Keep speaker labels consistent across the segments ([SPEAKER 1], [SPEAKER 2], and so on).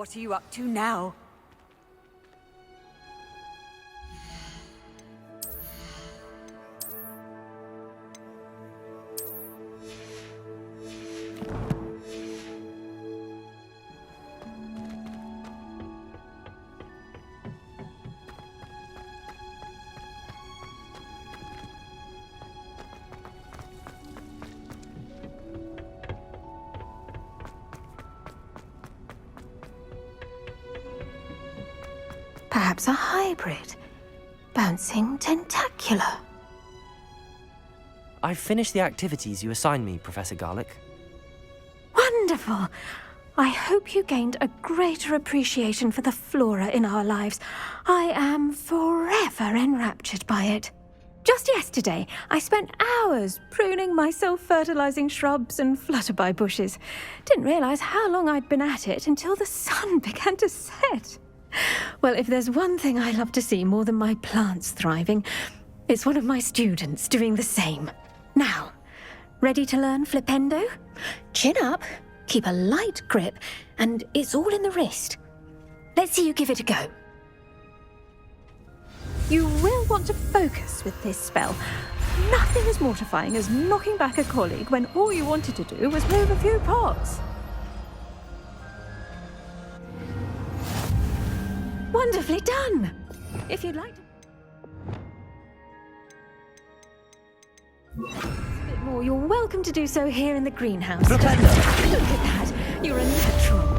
[SPEAKER 1] What are you up to now?
[SPEAKER 2] Perhaps a hybrid. Bouncing tentacular.
[SPEAKER 3] I've finished the activities you assigned me, Professor Garlick.
[SPEAKER 2] Wonderful! I hope you gained a greater appreciation for the flora in our lives. I am forever enraptured by it. Just yesterday, I spent hours pruning my self-fertilizing shrubs and flutterby bushes. Didn't realize how long I'd been at it until the sun began to set. Well, if there's one thing I love to see more than my plants thriving, it's one of my students doing the same. Now, ready to learn flipendo? Chin up, keep a light grip, and it's all in the wrist. Let's see you give it a go. You will want to focus with this spell. Nothing as mortifying as knocking back a colleague when all you wanted to do was move a few pots. Wonderfully done! If you'd like to... A bit more, you're welcome to do so here in the greenhouse. Look at that! You're a natural.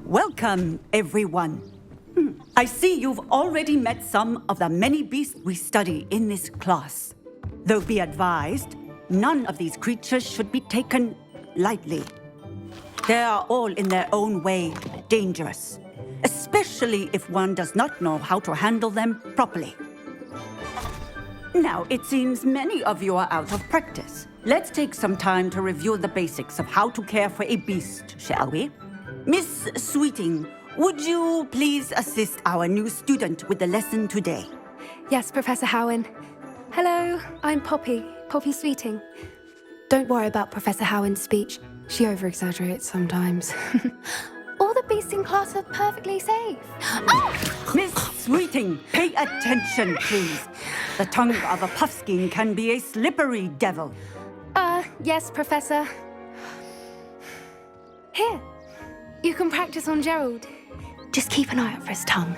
[SPEAKER 4] Welcome, everyone. I see you've already met some of the many beasts we study in this class. Though be advised, none of these creatures should be taken lightly. They are all in their own way dangerous, especially if one does not know how to handle them properly. Now, it seems many of you are out of practice. Let's take some time to review the basics of how to care for a beast, shall we? Miss Sweeting, would you please assist our new student with the lesson today?
[SPEAKER 5] Yes, Professor Howen. Hello, I'm Poppy Sweeting. Don't worry about Professor Howen's speech. She over-exaggerates sometimes. All the beasts in class are perfectly safe. Oh!
[SPEAKER 4] Miss Sweeting, pay attention, please. The tongue of a puffskein can be a slippery devil.
[SPEAKER 5] Yes, Professor. Here, you can practice on Gerald. Just keep an eye out for his tongue.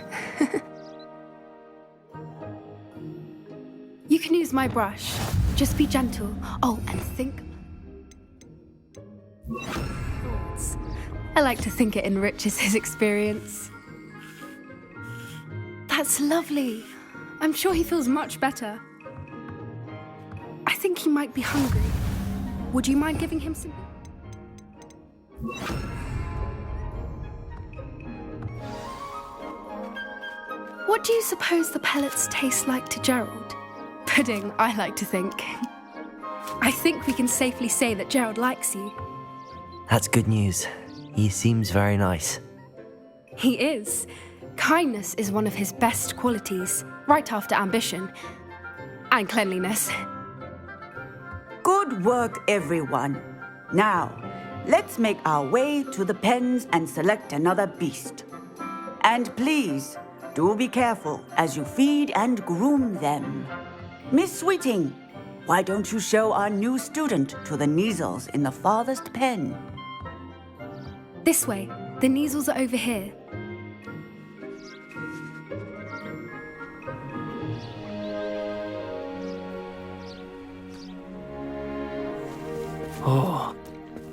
[SPEAKER 5] You can use my brush. Just be gentle. Oh, and think. Thoughts. I like to think it enriches his experience. That's lovely. I'm sure he feels much better. I think he might be hungry. Would you mind giving him some? What do you suppose the pellets taste like to Gerald? Pudding, I like to think. I think we can safely say that Gerald likes you.
[SPEAKER 3] That's good news. He seems very nice.
[SPEAKER 5] He is. Kindness is one of his best qualities, right after ambition. And cleanliness.
[SPEAKER 4] Good work, everyone. Now, let's make our way to the pens and select another beast. And please, do be careful as you feed and groom them. Miss Sweeting, why don't you show our new student to the Kneazles in the farthest pen?
[SPEAKER 5] This way. The Kneazles are over here.
[SPEAKER 1] Oh,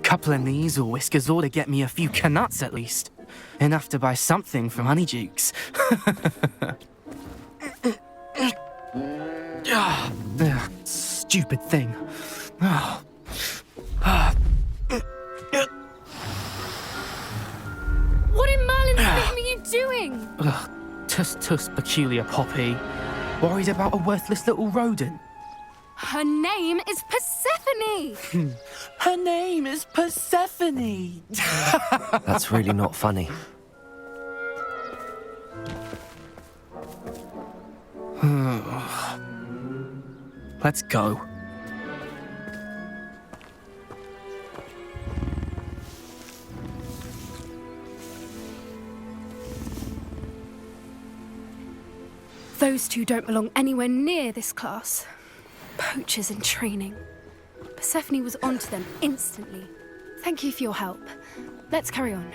[SPEAKER 1] couple of Kneazle whiskers ought to get me a few canuts at least. Enough to buy something from Honeydukes. Stupid thing. Oh.
[SPEAKER 5] What in Merlin's name are you doing?
[SPEAKER 1] Tuss, peculiar Poppy. Worried about a worthless little rodent.
[SPEAKER 5] Her name is Persephone!
[SPEAKER 1] Her name is Persephone!
[SPEAKER 3] That's really not funny.
[SPEAKER 1] Let's go.
[SPEAKER 5] Those two don't belong anywhere near this class. Poachers in training. Persephone was onto them instantly. Thank you for your help. Let's carry on.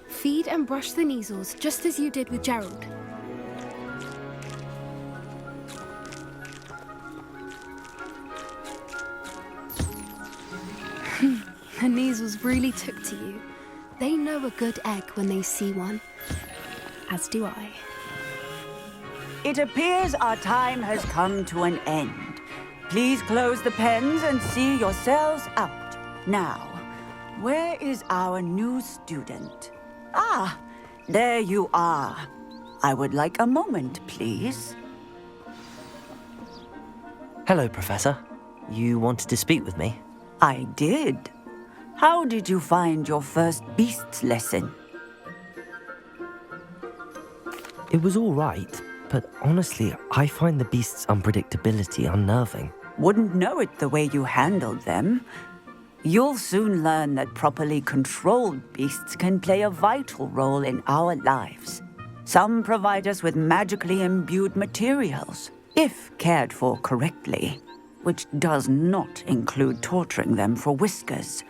[SPEAKER 5] Feed and brush the Kneazles just as you did with Gerald. The Kneazles really took to you. They know a good egg when they see one. As do I.
[SPEAKER 4] It appears our time has come to an end. Please close the pens and see yourselves out. Now, where is our new student? Ah, there you are. I would like a moment, please.
[SPEAKER 3] Hello, Professor. You wanted to speak with me?
[SPEAKER 4] I did. How did you find your first beasts lesson?
[SPEAKER 3] It was all right, but honestly, I find the beast's unpredictability unnerving.
[SPEAKER 4] Wouldn't know it the way you handled them. You'll soon learn that properly controlled beasts can play a vital role in our lives. Some provide us with magically imbued materials, if cared for correctly, which does not include torturing them for whiskers.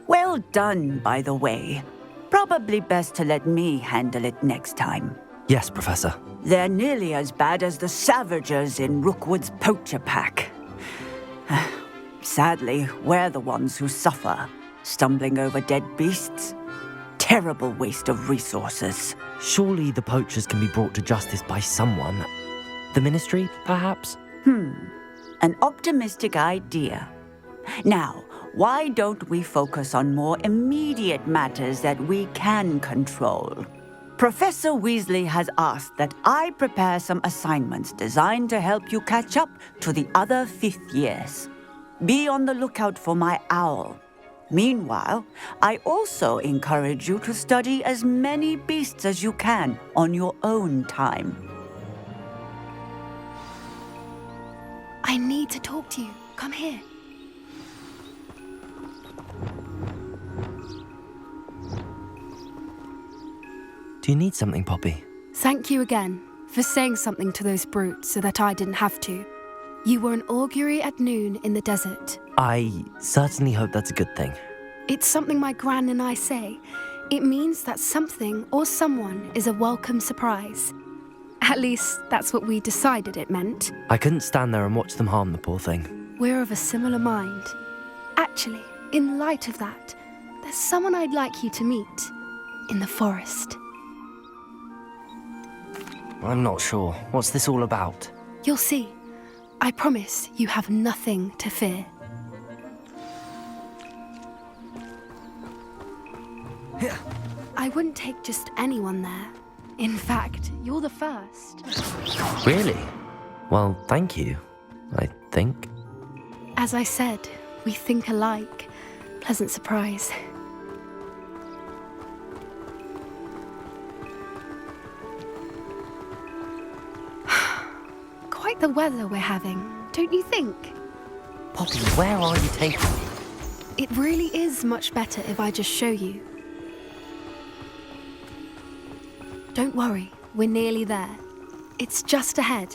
[SPEAKER 4] Well done, by the way. Probably best to let me handle it next time.
[SPEAKER 3] Yes, Professor.
[SPEAKER 4] They're nearly as bad as the Savagers in Rookwood's poacher pack. Sadly, we're the ones who suffer, stumbling over dead beasts. Terrible waste of resources.
[SPEAKER 3] Surely the poachers can be brought to justice by someone. The Ministry, perhaps?
[SPEAKER 4] An optimistic idea. Now, why don't we focus on more immediate matters that we can control? Professor Weasley has asked that I prepare some assignments designed to help you catch up to the other fifth years. Be on the lookout for my owl. Meanwhile, I also encourage you to study as many beasts as you can on your own time.
[SPEAKER 5] I need to talk to you. Come here.
[SPEAKER 3] Do you need something, Poppy?
[SPEAKER 5] Thank you again for saying something to those brutes so that I didn't have to. You were an augury at noon in the desert.
[SPEAKER 3] I certainly hope that's a good thing.
[SPEAKER 5] It's something my gran and I say. It means that something or someone is a welcome surprise. At least, that's what we decided it meant.
[SPEAKER 3] I couldn't stand there and watch them harm the poor thing.
[SPEAKER 5] We're of a similar mind. Actually, in light of that, there's someone I'd like you to meet. In the forest.
[SPEAKER 3] I'm not sure. What's this all about?
[SPEAKER 5] You'll see. I promise you have nothing to fear. I wouldn't take just anyone there. In fact, you're the first.
[SPEAKER 3] Really? Well, thank you, I think.
[SPEAKER 5] As I said, we think alike. Pleasant surprise. Quite the weather we're having, don't you think?
[SPEAKER 3] Poppy, where are you taking me?
[SPEAKER 5] It really is much better if I just show you. Don't worry, we're nearly there. It's just ahead.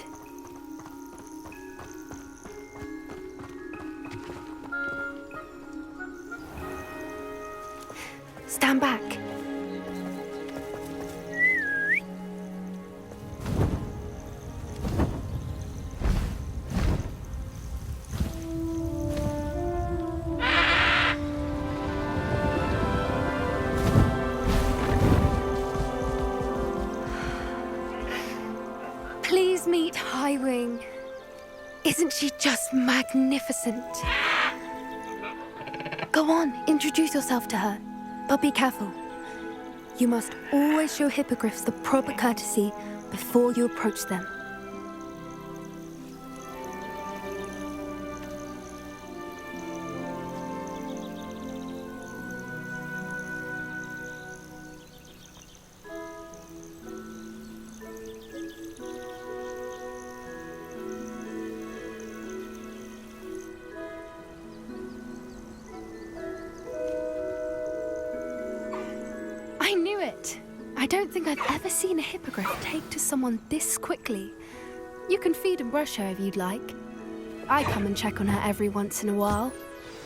[SPEAKER 5] stand back. Please meet Highwing. Isn't she just magnificent? Go on, introduce yourself to her. But be careful. You must always show hippogriffs the proper courtesy before you approach them. I knew it! I don't think I've ever seen a hippogriff take to someone this quickly. You can feed and brush her if you'd like. I come and check on her every once in a while.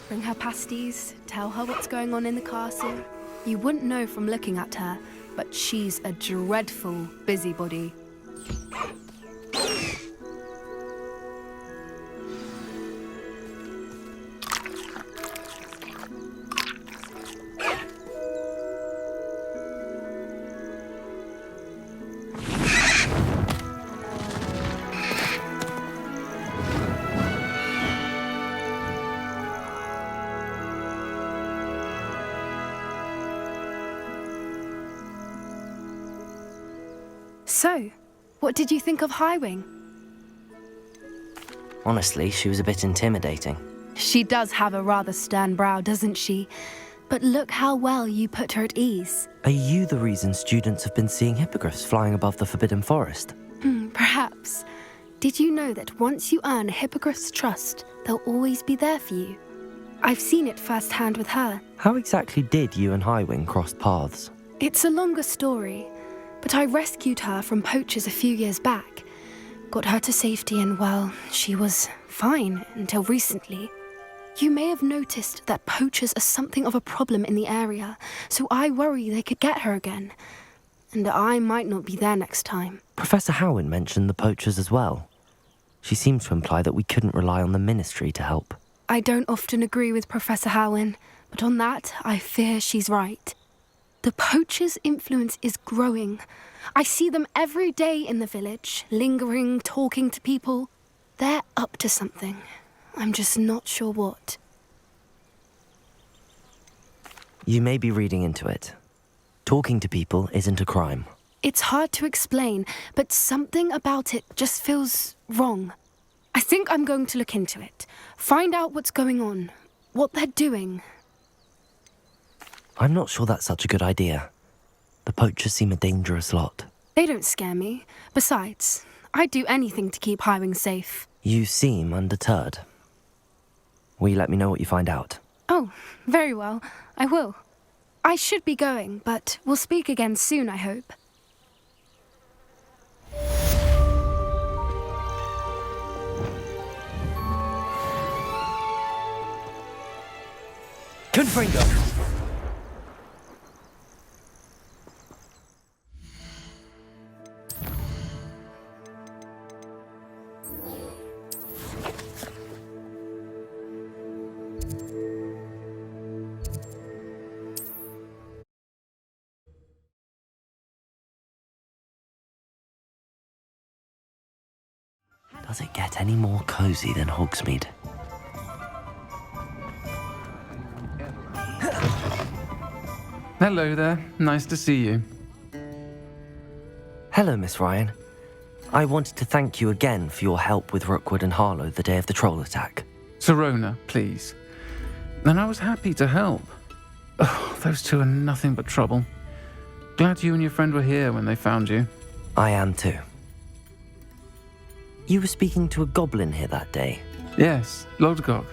[SPEAKER 5] Bring her pasties, tell her what's going on in the castle. You wouldn't know from looking at her, but she's a dreadful busybody. So, what did you think of Highwing?
[SPEAKER 3] Honestly, she was a bit intimidating.
[SPEAKER 5] She does have a rather stern brow, doesn't she? But look how well you put her at ease.
[SPEAKER 3] Are you the reason students have been seeing hippogriffs flying above the Forbidden Forest?
[SPEAKER 5] Perhaps. Did you know that once you earn a hippogriff's trust, they'll always be there for you? I've seen it firsthand with her.
[SPEAKER 3] How exactly did you and Highwing cross paths?
[SPEAKER 5] It's a longer story, but I rescued her from poachers a few years back. Got her to safety and, well, she was fine until recently. You may have noticed that poachers are something of a problem in the area, so I worry they could get her again. And I might not be there next time.
[SPEAKER 3] Professor Howin mentioned the poachers as well. She seemed to imply that we couldn't rely on the ministry to help.
[SPEAKER 5] I don't often agree with Professor Howin, but on that, I fear she's right. The poachers' influence is growing. I see them every day in the village, lingering, talking to people. They're up to something. I'm just not sure what.
[SPEAKER 3] You may be reading into it. Talking to people isn't a crime.
[SPEAKER 5] It's hard to explain, but something about it just feels wrong. I think I'm going to look into it, find out what's going on, what they're doing.
[SPEAKER 3] I'm not sure that's such a good idea. The poachers seem a dangerous lot.
[SPEAKER 5] They don't scare me. Besides, I'd do anything to keep Highwing safe.
[SPEAKER 3] You seem undeterred. Will you let me know what you find out?
[SPEAKER 5] Oh, very well. I will. I should be going, but we'll speak again soon, I hope.
[SPEAKER 3] Confringo! Does it get any more cozy than Hogsmeade?
[SPEAKER 6] Hello there. Nice to see you.
[SPEAKER 3] Hello, Miss Ryan. I wanted to thank you again for your help with Rookwood and Harlow the day of the troll attack.
[SPEAKER 6] Serona, please. And I was happy to help. Oh, those two are nothing but trouble. Glad you and your friend were here when they found you.
[SPEAKER 3] I am too. You were speaking to a goblin here that day.
[SPEAKER 6] Yes, Lodgok.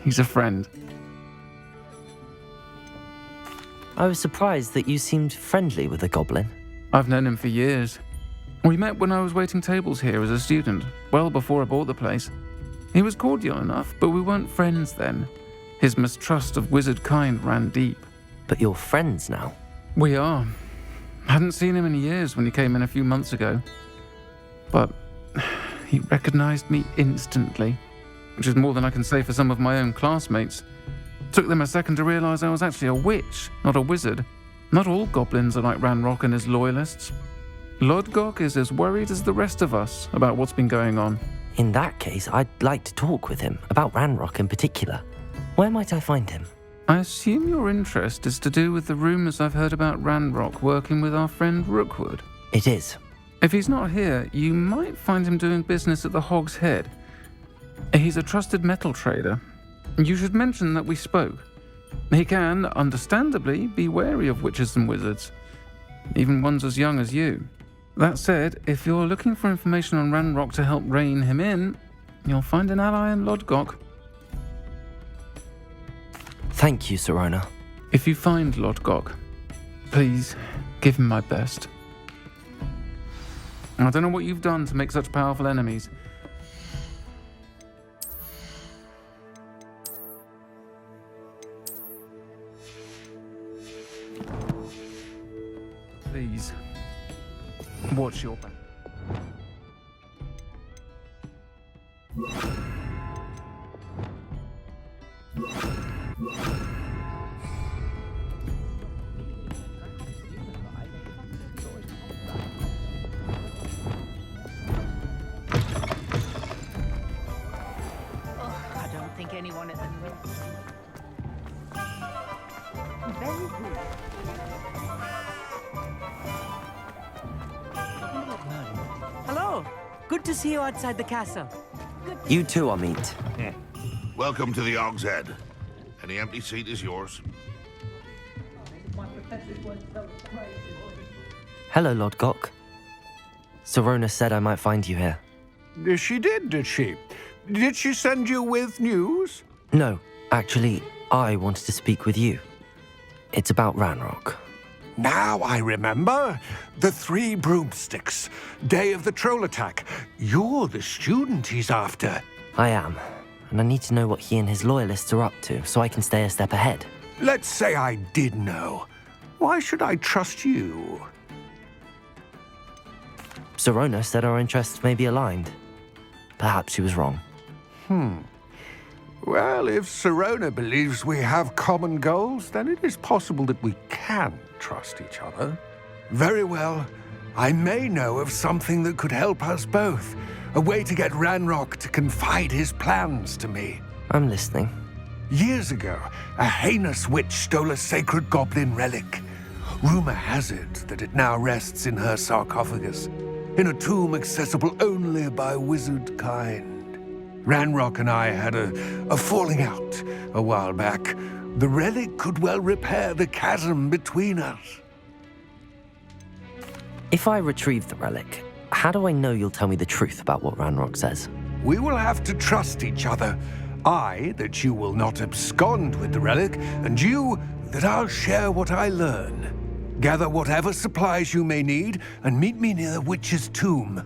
[SPEAKER 6] He's a friend.
[SPEAKER 3] I was surprised that you seemed friendly with the goblin.
[SPEAKER 6] I've known him for years. We met when I was waiting tables here as a student, well before I bought the place. He was cordial enough, but we weren't friends then. His mistrust of wizard kind ran deep.
[SPEAKER 3] But you're friends now.
[SPEAKER 6] We are. Hadn't seen him in years when he came in a few months ago. But he recognized me instantly, which is more than I can say for some of my own classmates. Took them a second to realize I was actually a witch, not a wizard. Not all goblins are like Ranrock and his loyalists. Lodgok is as worried as the rest of us about what's been going on.
[SPEAKER 3] In that case, I'd like to talk with him, about Ranrock in particular. Where might I find him?
[SPEAKER 6] I assume your interest is to do with the rumors I've heard about Ranrock working with our friend Rookwood.
[SPEAKER 3] It is.
[SPEAKER 6] If he's not here, you might find him doing business at the Hog's Head. He's a trusted metal trader. You should mention that we spoke. He can, understandably, be wary of witches and wizards, even ones as young as you. That said, if you're looking for information on Ranrock to help rein him in, you'll find an ally in Lodgok.
[SPEAKER 3] Thank you, Sirona.
[SPEAKER 6] If you find Lodgok, please give him my best. I don't know what you've done to make such powerful enemies. Please, watch your back.
[SPEAKER 7] I don't think anyone at the very good. Hello. Good to see you outside the castle.
[SPEAKER 3] You too, Amit.
[SPEAKER 8] Welcome to the Hog's Head. Any empty seat is yours.
[SPEAKER 3] Hello, Lodgok. Sirona said I might find you here.
[SPEAKER 9] She did she? Did she send you with news?
[SPEAKER 3] No, actually, I wanted to speak with you. It's about Ranrock.
[SPEAKER 9] Now I remember. The 3 broomsticks. Day of the troll attack. You're the student he's after.
[SPEAKER 3] I am, and I need to know what he and his loyalists are up to so I can stay a step ahead.
[SPEAKER 9] Let's say I did know. Why should I trust you?
[SPEAKER 3] Sirona said our interests may be aligned. Perhaps she was wrong.
[SPEAKER 9] Well, if Sirona believes we have common goals, then it is possible that we can trust each other. Very well. I may know of something that could help us both. A way to get Ranrock to confide his plans to me.
[SPEAKER 3] I'm listening.
[SPEAKER 9] Years ago, a heinous witch stole a sacred goblin relic. Rumor has it that it now rests in her sarcophagus, in a tomb accessible only by wizard kind. Ranrock and I had a falling out a while back. The relic could well repair the chasm between us.
[SPEAKER 3] If I retrieve the relic, how do I know you'll tell me the truth about what Ranrock says?
[SPEAKER 9] We will have to trust each other. I, that you will not abscond with the relic, and you, that I'll share what I learn. Gather whatever supplies you may need, and meet me near the witch's tomb.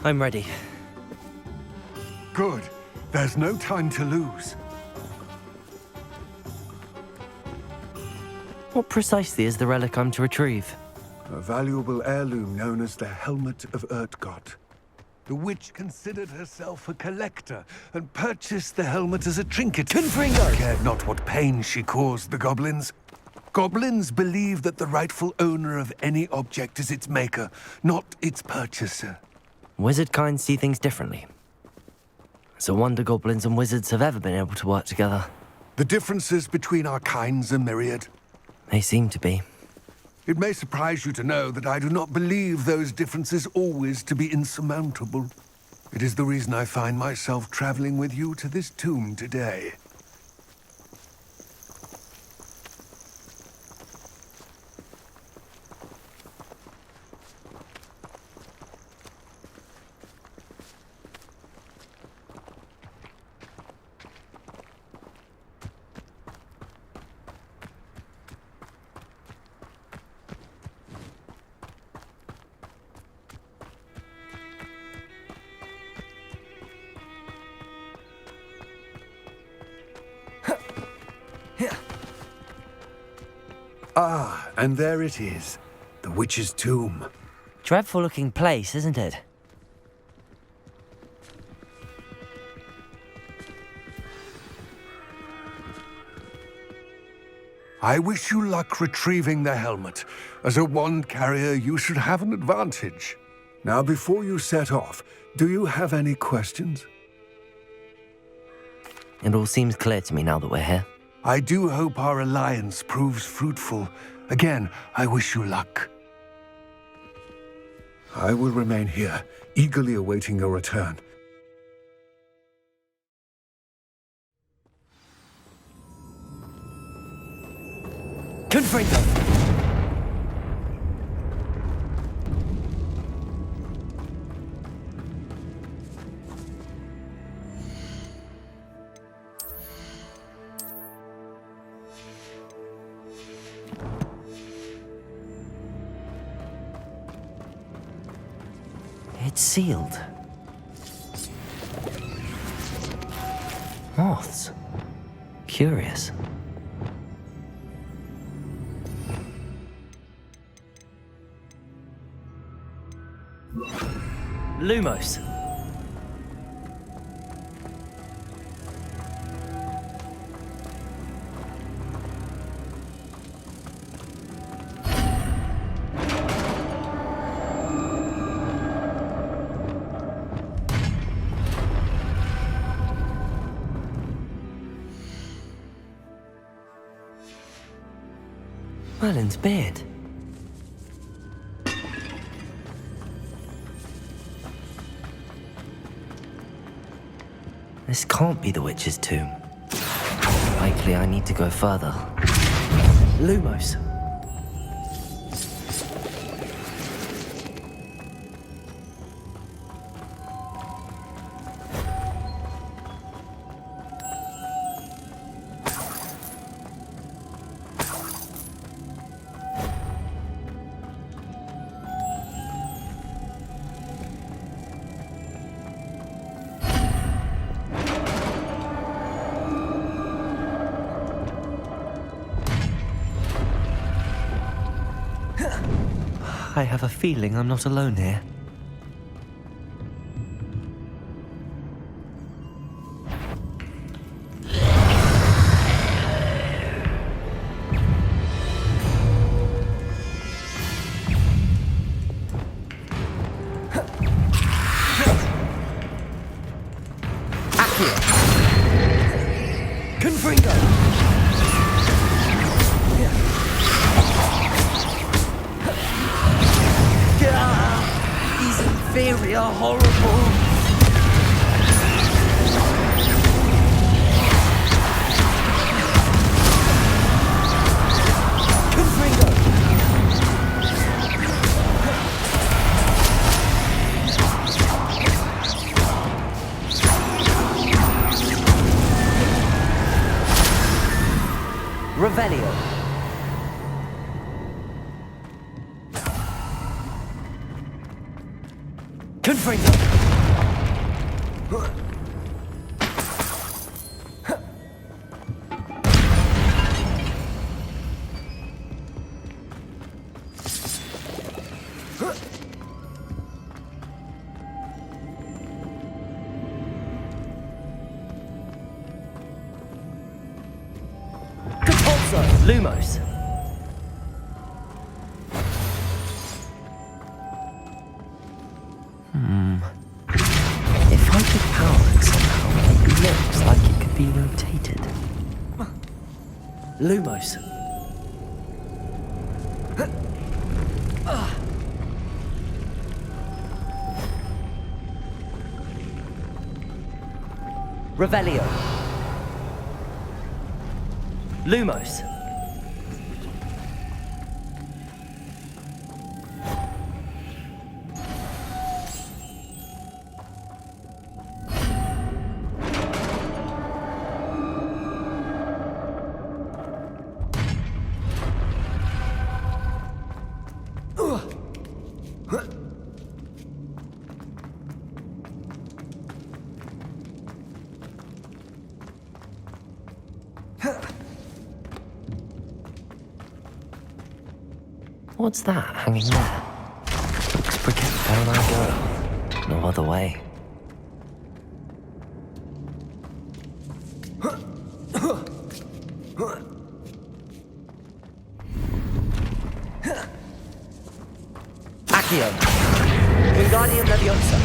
[SPEAKER 3] I'm ready.
[SPEAKER 9] Good. There's no time to lose.
[SPEAKER 3] What precisely is the relic I'm to retrieve?
[SPEAKER 9] A valuable heirloom known as the Helmet of Urtgott. The witch considered herself a collector and purchased the helmet as a trinket. Confringo! Cared not what pain she caused the goblins. Goblins believe that the rightful owner of any object is its maker, not its purchaser.
[SPEAKER 3] Wizard kind see things differently. It's a wonder goblins and wizards have ever been able to work together.
[SPEAKER 9] The differences between our kinds are myriad.
[SPEAKER 3] They seem to be.
[SPEAKER 9] It may surprise you to know that I do not believe those differences always to be insurmountable. It is the reason I find myself traveling with you to this tomb today. Ah, and there it is. The witch's tomb.
[SPEAKER 3] Dreadful looking place, isn't it?
[SPEAKER 9] I wish you luck retrieving the helmet. As a wand carrier, you should have an advantage. Now, before you set off, do you have any questions?
[SPEAKER 3] It all seems clear to me now that we're here.
[SPEAKER 9] I do hope our alliance proves fruitful. Again, I wish you luck. I will remain here, eagerly awaiting your return.
[SPEAKER 3] Confringo! It's sealed. Moths. Curious. Lumos. Merlin's beard. This can't be the witch's tomb. Likely I need to go further. Lumos. I have a feeling I'm not alone here. Very horrible. Revelio. Confringo. Lumos. If I could power it somehow, it looks like it could be rotated. Lumos. Revelio. Lumos. What's that hanging there? Looks pretty. Down I go. No other way.
[SPEAKER 10] Accio. Wingardium Leviosa.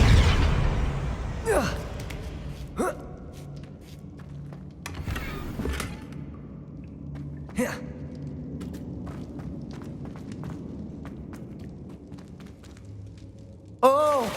[SPEAKER 10] Oh!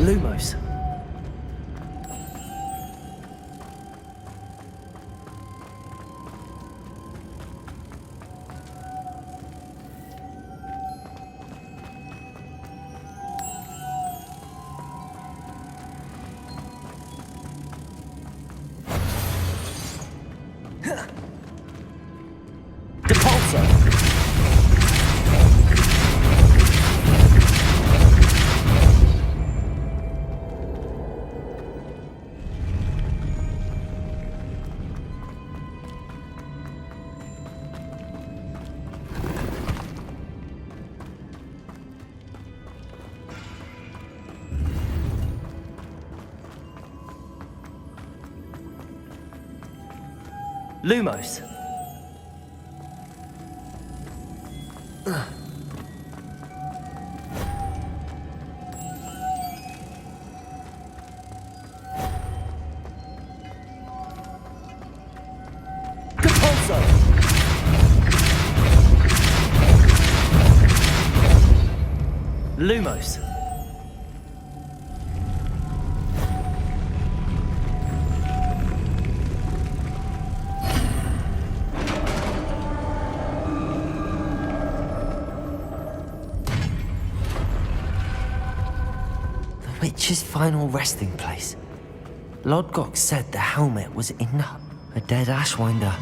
[SPEAKER 10] Lumos. Depulso. Lumos. Capulso. Lumos.
[SPEAKER 3] The witch's final resting place. Lodgok said the helmet was in a dead Ashwinder.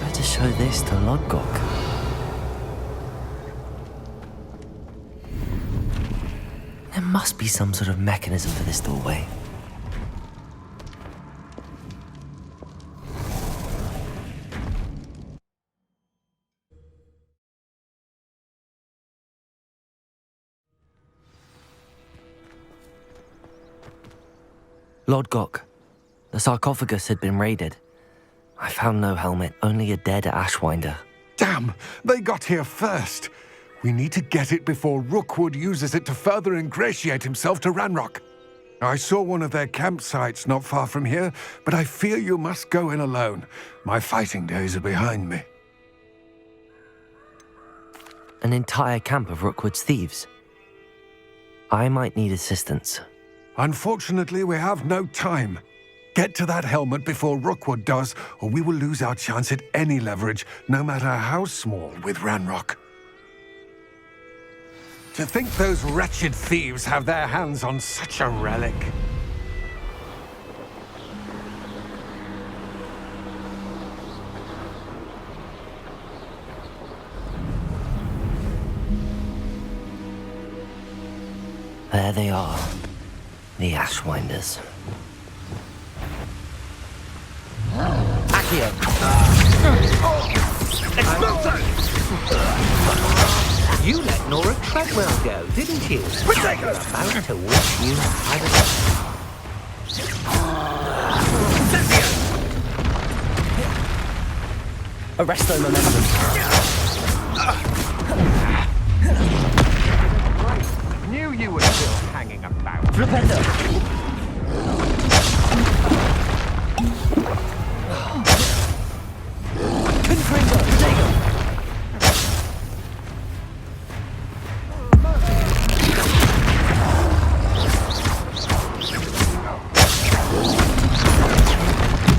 [SPEAKER 3] Better show this to Lodgok. There must be some sort of mechanism for this doorway. Lodgok. The sarcophagus had been raided. I found no helmet, only a dead Ashwinder.
[SPEAKER 9] Damn! They got here first. We need to get it before Rookwood uses it to further ingratiate himself to Ranrock. I saw one of their campsites not far from here, but I fear you must go in alone. My fighting days are behind me.
[SPEAKER 3] An entire camp of Rookwood's thieves. I might need assistance.
[SPEAKER 9] Unfortunately, we have no time. Get to that helmet before Rookwood does, or we will lose our chance at any leverage, no matter how small, with Ranrock. To think those wretched thieves have their hands on such a relic.
[SPEAKER 3] There they are, the Ashwinders.
[SPEAKER 10] Accio. You let Nora Treadwell go, didn't you? You're about to wish you had Arresto momentum.
[SPEAKER 9] Knew you were still hanging about.
[SPEAKER 10] Flipendo. Confringo. Protego.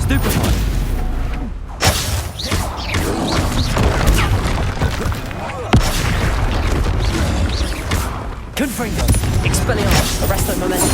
[SPEAKER 10] Stupefy. Confringo. Expelliarmus. Arresto momentum.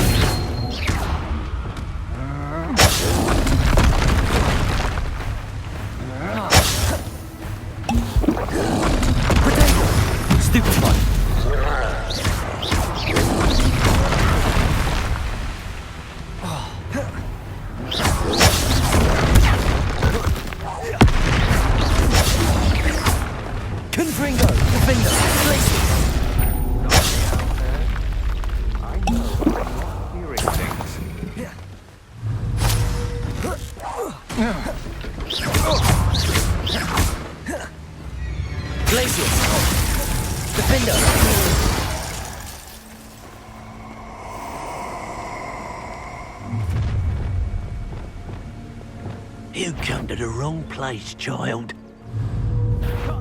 [SPEAKER 11] You come to the wrong place, child.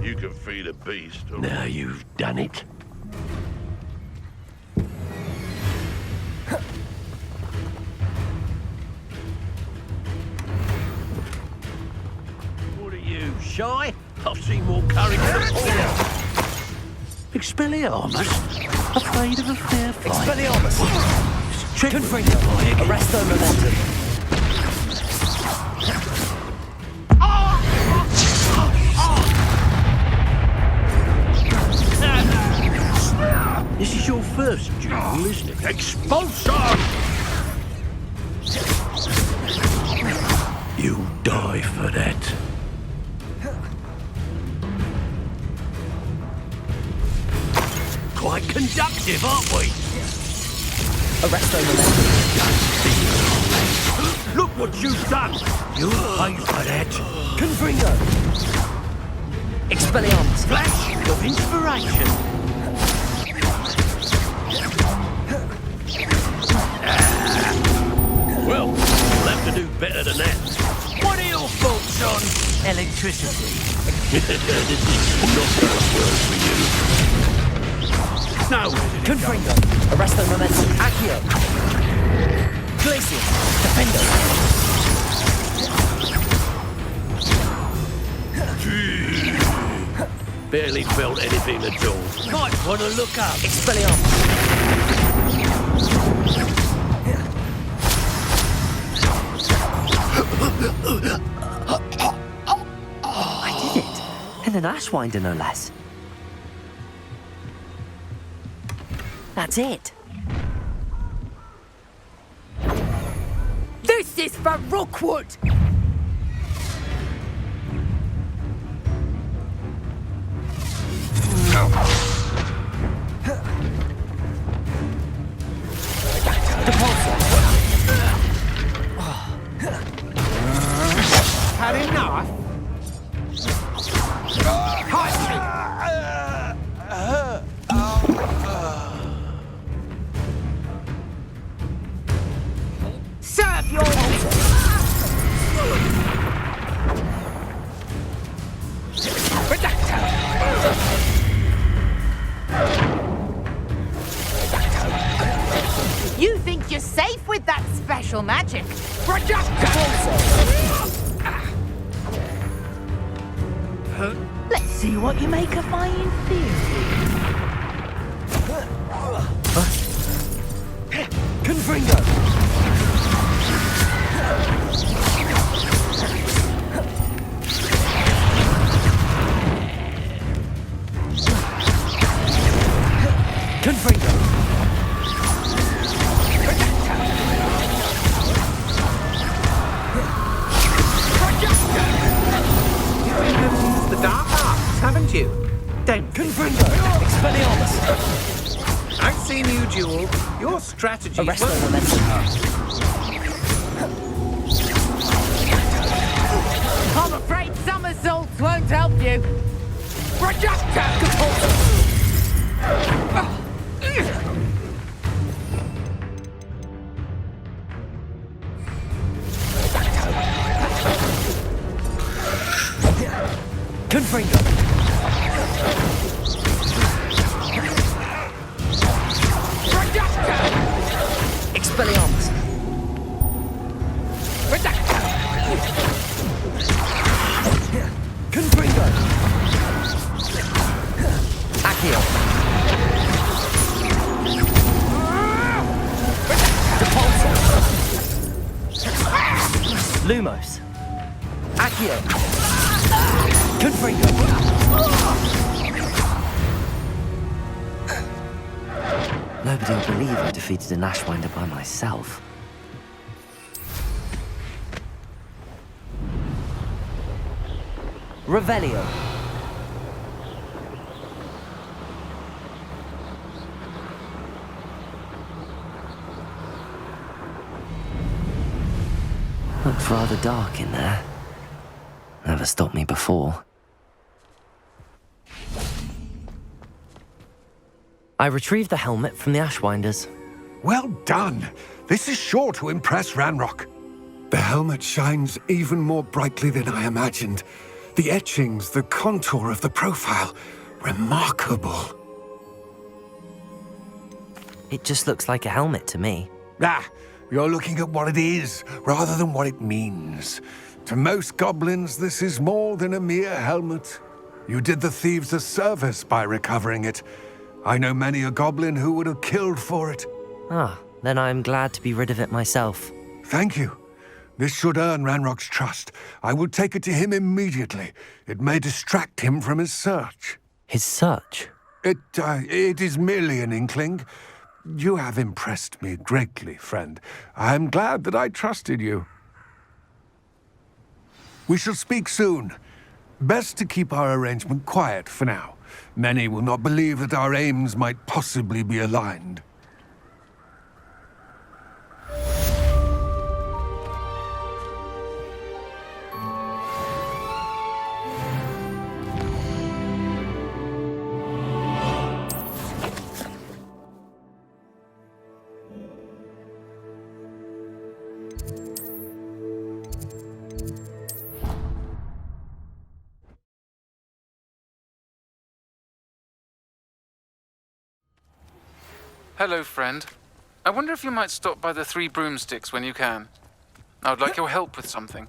[SPEAKER 8] You can feed a beast. Or...
[SPEAKER 11] Now you've done it. What are you, shy? I've seen more courage than all. Expelliarmus? Afraid of a fair fight?
[SPEAKER 10] Expelliarmus! Confringo. Arresto momentum.
[SPEAKER 11] This is your first duel, isn't it? Expulsion! You'll die for that. Quite conductive, aren't we?
[SPEAKER 10] Arresto momentum.
[SPEAKER 11] Look what you've done! You'll pay for that.
[SPEAKER 10] Confringo! Expelliarmus!
[SPEAKER 11] Flash of inspiration! Well, we'll have to do better than that. What are your thoughts on electricity? This is not gonna work for you. No,
[SPEAKER 10] Confringo! Arresto Momentum! Accio! Glacius! Defendo!
[SPEAKER 11] barely felt anything at all. Might want to look up.
[SPEAKER 10] Expelliarmus! I did it! And an Ashwinder, no less. That's it.
[SPEAKER 12] This is for Rookwood!
[SPEAKER 7] Had enough? Serve your You think you're safe with that special magic? Let's see what you make of my inferior.
[SPEAKER 10] Confringo! Confringo!
[SPEAKER 7] The dark arts, haven't you? Don't
[SPEAKER 10] Confringo! Expelliarmus!
[SPEAKER 7] I've seen you duel. Your strategy
[SPEAKER 10] Arresto
[SPEAKER 7] won't...
[SPEAKER 10] Momentum!
[SPEAKER 12] I'm afraid somersaults won't help you.
[SPEAKER 10] Confringo! Expelliarmus! Confringo! Accio! Lumos! Accio! Confringo! Nobody will believe I defeated an Ashwinder by myself. Revelio. Looked rather dark in there. Never stopped me before. I retrieved the helmet from the Ashwinders.
[SPEAKER 9] Well done. This is sure to impress Ranrock. The helmet shines even more brightly than I imagined. The etchings, the contour of the profile, remarkable.
[SPEAKER 10] It just looks like a helmet to me.
[SPEAKER 9] Ah, you're looking at what it is, rather than what it means. To most goblins, this is more than a mere helmet. You did the thieves a service by recovering it. I know many a goblin who would have killed for it.
[SPEAKER 10] Ah, then I'm glad to be rid of it myself.
[SPEAKER 9] Thank you. This should earn Ranrock's trust. I will take it to him immediately. It may distract him from his search.
[SPEAKER 10] His search?
[SPEAKER 9] It is merely an inkling. You have impressed me greatly, friend. I am glad that I trusted you. We shall speak soon. Best to keep our arrangement quiet for now. Many will not believe that our aims might possibly be aligned.
[SPEAKER 6] Hello, friend. I wonder if you might stop by the Three Broomsticks when you can. I would like your help with something.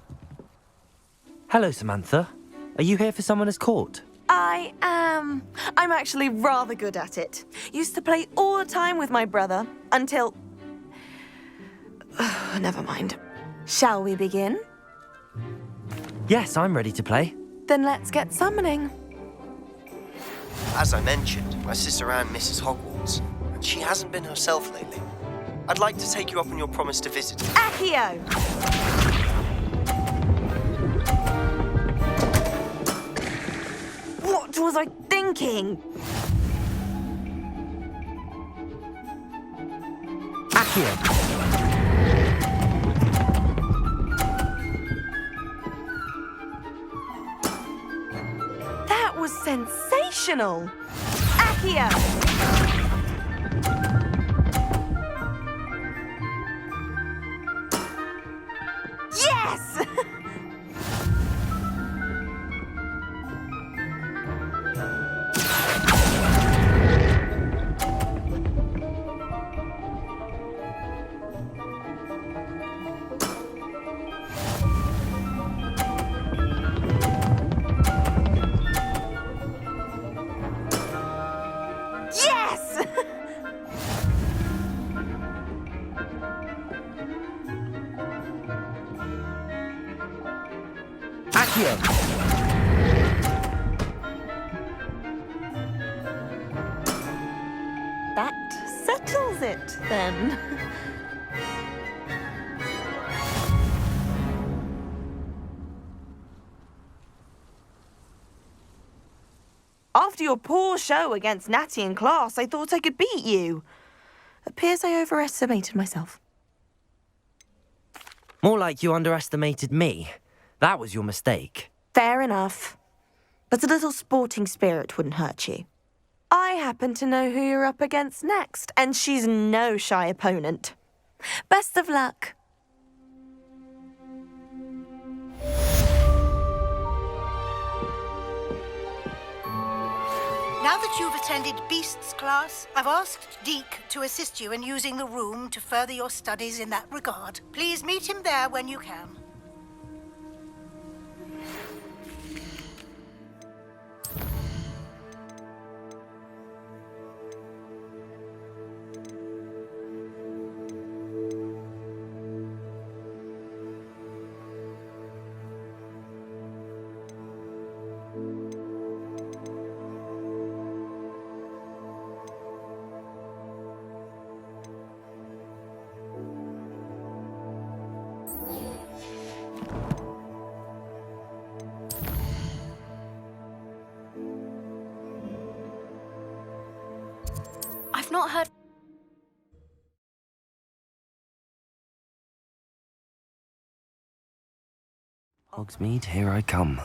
[SPEAKER 3] Hello, Samantha. Are you here for Summoner's Court?
[SPEAKER 13] I am. I'm actually rather good at it. Used to play all the time with my brother until... Never mind. Shall we begin?
[SPEAKER 3] Yes, I'm ready to play.
[SPEAKER 13] Then let's get summoning.
[SPEAKER 14] As I mentioned, my sister Anne misses Hogwarts, and she hasn't been herself lately. I'd like to take you up on your promise to visit her.
[SPEAKER 13] Accio! What was I thinking?
[SPEAKER 3] Accio!
[SPEAKER 13] That was sensational! Accio! Yes! Yes!
[SPEAKER 3] Accio!
[SPEAKER 13] That settles it, then. After your poor show against Natty in class, I thought I could beat you. Appears I overestimated myself.
[SPEAKER 3] More like you underestimated me. That was your mistake.
[SPEAKER 13] Fair enough. But a little sporting spirit wouldn't hurt you. I happen to know who you're up against next, and she's no shy opponent. Best of luck.
[SPEAKER 15] Now that you've attended Beasts class, I've asked Deke to assist you in using the room to further your studies in that regard. Please meet him there when you can.
[SPEAKER 5] I've not heard...
[SPEAKER 3] Hogsmeade, here I come.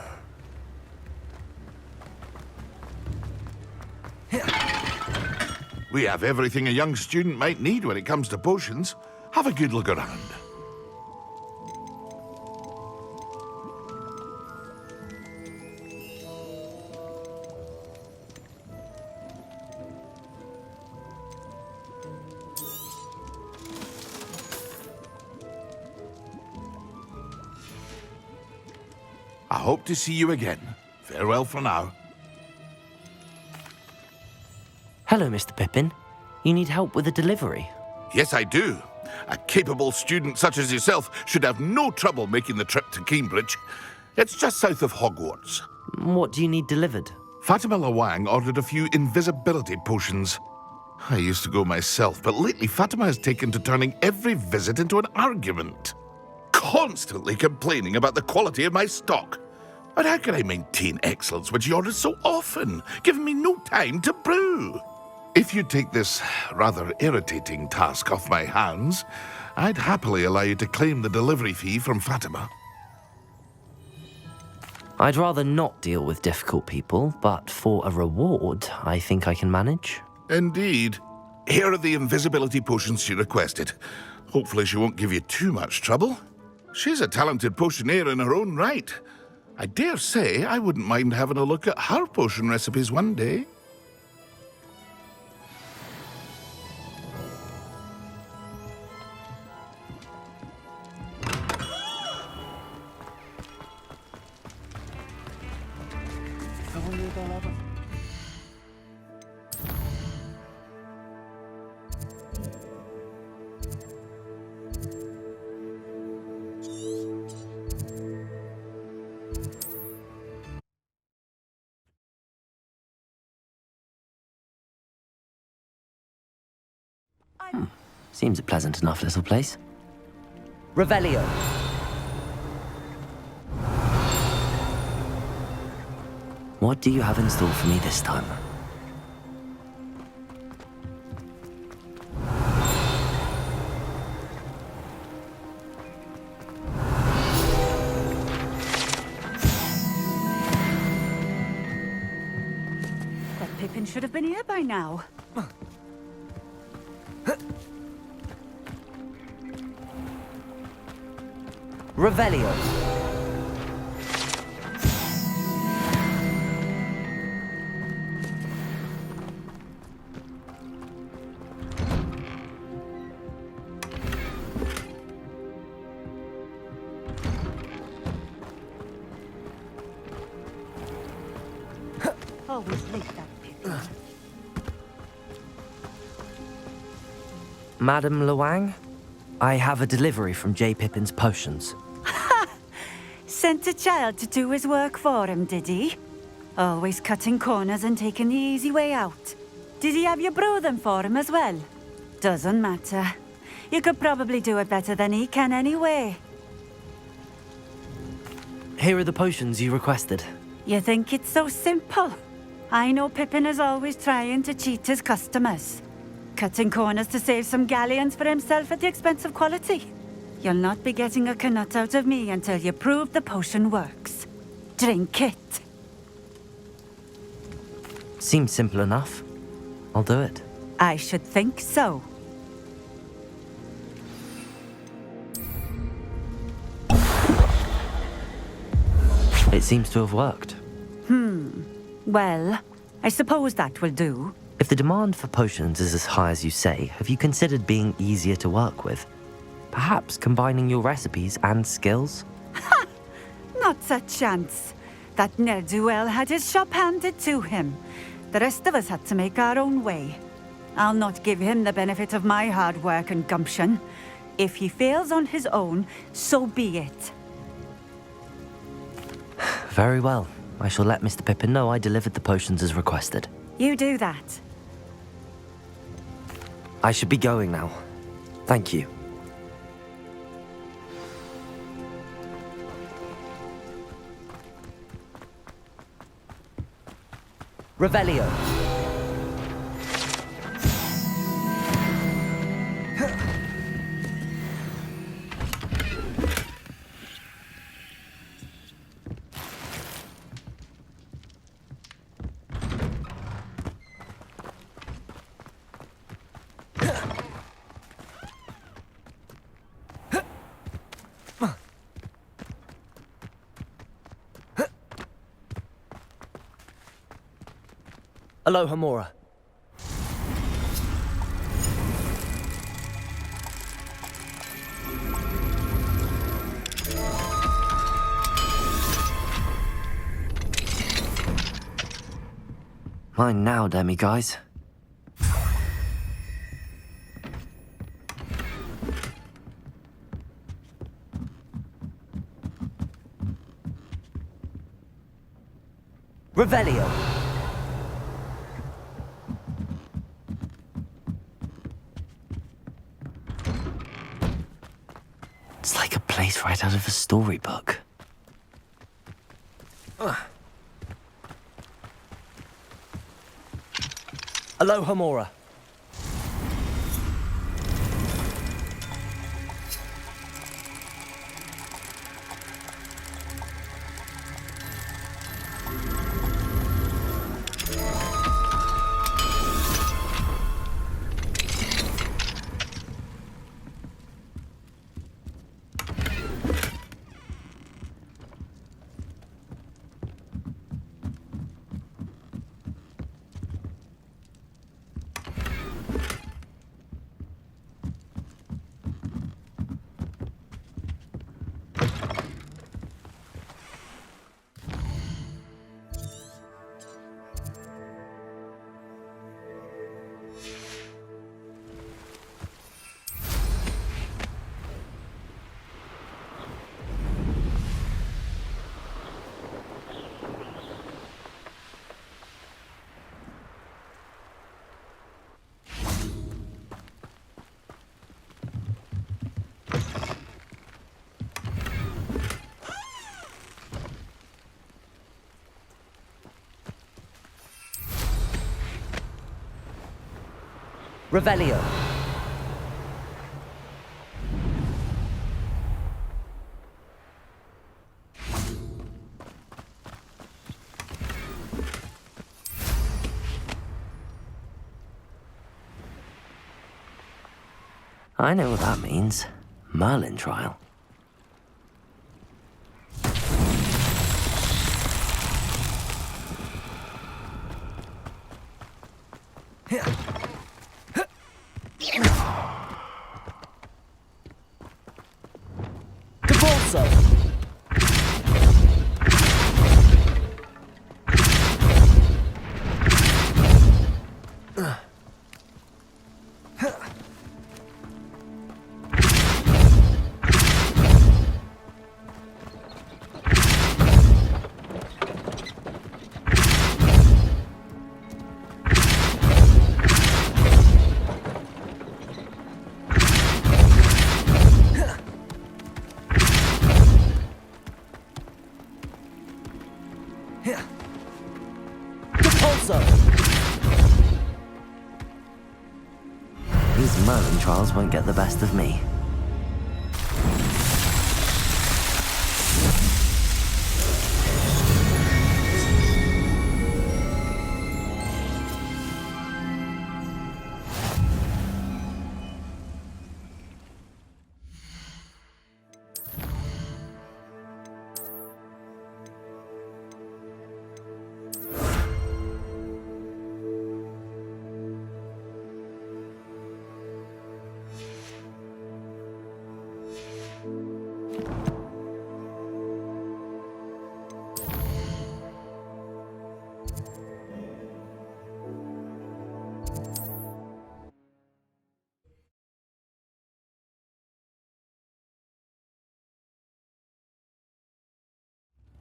[SPEAKER 8] We have everything a young student might need when it comes to potions. Have a good look around. I hope to see you again. Farewell for now.
[SPEAKER 3] Hello, Mr. Pippin. You need help with a delivery?
[SPEAKER 8] Yes, I do. A capable student such as yourself should have no trouble making the trip to Cambridge. It's just south of Hogwarts.
[SPEAKER 3] What do you need delivered?
[SPEAKER 8] Fatima Lawang ordered a few invisibility potions. I used to go myself, but lately Fatima has taken to turning every visit into an argument. Constantly complaining about the quality of my stock. But how can I maintain excellence when she orders so often, giving me no time to brew? If you take this rather irritating task off my hands, I'd happily allow you to claim the delivery fee from Fatima.
[SPEAKER 3] I'd rather not deal with difficult people, but for a reward, I think I can manage.
[SPEAKER 8] Indeed. Here are the invisibility potions she requested. Hopefully she won't give you too much trouble. She's a talented potioneer in her own right. I dare say I wouldn't mind having a look at her potion recipes one day.
[SPEAKER 3] Seems a pleasant enough little place. Revelio. What do you have in store for me this time?
[SPEAKER 4] That Pippin should have been here by now.
[SPEAKER 3] Revelio.
[SPEAKER 4] Always late, that Pippin.
[SPEAKER 3] Madam Luang, I have a delivery from J. Pippin's potions.
[SPEAKER 4] Sent a child to do his work for him, did he? Always cutting corners and taking the easy way out. Did he have you brew them for him as well? Doesn't matter. You could probably do it better than he can anyway.
[SPEAKER 3] Here are the potions you requested.
[SPEAKER 4] You think it's so simple? I know Pippin is always trying to cheat his customers. Cutting corners to save some galleons for himself at the expense of quality. You'll not be getting a canut out of me until you prove the potion works. Drink it.
[SPEAKER 3] Seems simple enough. I'll do it.
[SPEAKER 4] I should think so.
[SPEAKER 3] It seems to have worked.
[SPEAKER 4] Well, I suppose that will do.
[SPEAKER 3] If the demand for potions is as high as you say, have you considered being easier to work with? Perhaps combining your recipes and skills?
[SPEAKER 4] Not a chance. That ne'er-do-well had his shop handed to him. The rest of us had to make our own way. I'll not give him the benefit of my hard work and gumption. If he fails on his own, so be it.
[SPEAKER 3] Very well. I shall let Mr. Pippin know I delivered the potions as requested.
[SPEAKER 4] You do that.
[SPEAKER 3] I should be going now. Thank you. Revelio. Aloha Mora. Mine now, demi-guys. Revelio. It's like a place right out of a storybook. Aloha Mora. Revelio. I know what that means. Merlin trial. These Merlin trials won't get the best of me.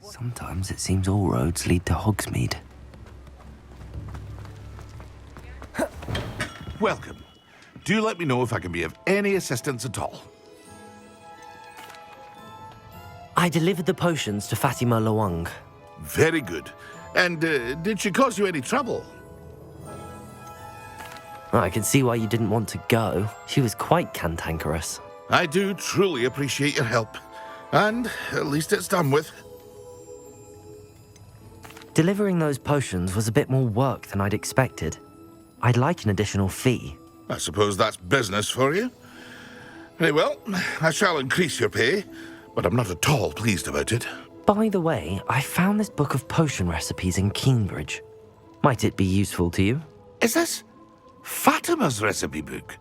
[SPEAKER 3] Sometimes it seems all roads lead to Hogsmeade.
[SPEAKER 8] Welcome. Do let me know if I can be of any assistance at all.
[SPEAKER 3] I delivered the potions to Fatima Lawang.
[SPEAKER 8] Very good. And did she cause you any trouble?
[SPEAKER 3] I can see why you didn't want to go. She was quite cantankerous.
[SPEAKER 8] I do truly appreciate your help. And at least it's done with.
[SPEAKER 3] Delivering those potions was a bit more work than I'd expected. I'd like an additional fee.
[SPEAKER 8] I suppose that's business for you. Very well, I shall increase your pay, but I'm not at all pleased about it.
[SPEAKER 3] By the way, I found this book of potion recipes in Cambridge. Might it be useful to you?
[SPEAKER 8] Is this Fatima's recipe book?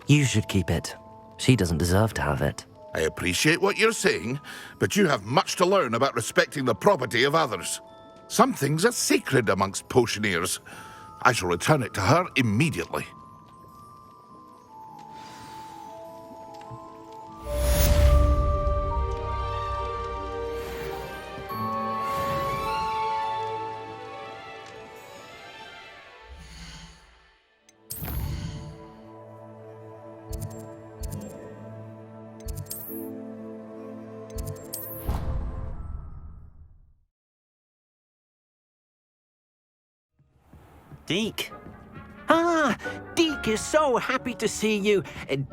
[SPEAKER 3] You should keep it. She doesn't deserve to have it.
[SPEAKER 8] I appreciate what you're saying, but you have much to learn about respecting the property of others. Some things are sacred amongst potioneers. I shall return it to her immediately.
[SPEAKER 10] Deke. Ah, Deke is so happy to see you.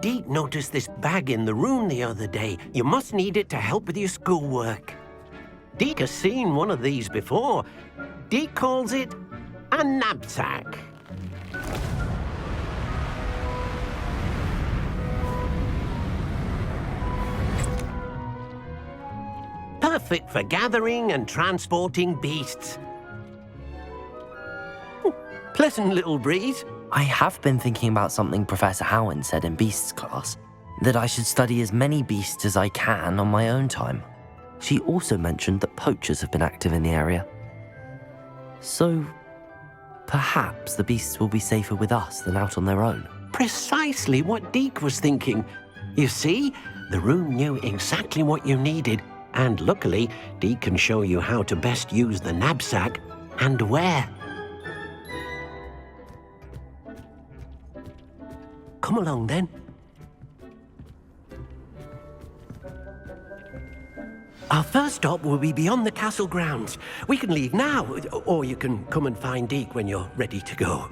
[SPEAKER 10] Deke noticed this bag in the room the other day. You must need it to help with your schoolwork. Deke has seen one of these before. Deke calls it a knapsack. Perfect for gathering and transporting beasts. Pleasant little breeze.
[SPEAKER 3] I have been thinking about something Professor Howin said in Beasts class, that I should study as many beasts as I can on my own time. She also mentioned that poachers have been active in the area. So, perhaps the beasts will be safer with us than out on their own.
[SPEAKER 10] Precisely what Deke was thinking. You see, the room knew exactly what you needed, and luckily, Deke can show you how to best use the knapsack and where. Come along, then. Our first stop will be beyond the castle grounds. We can leave now, or you can come and find Deke when you're ready to go.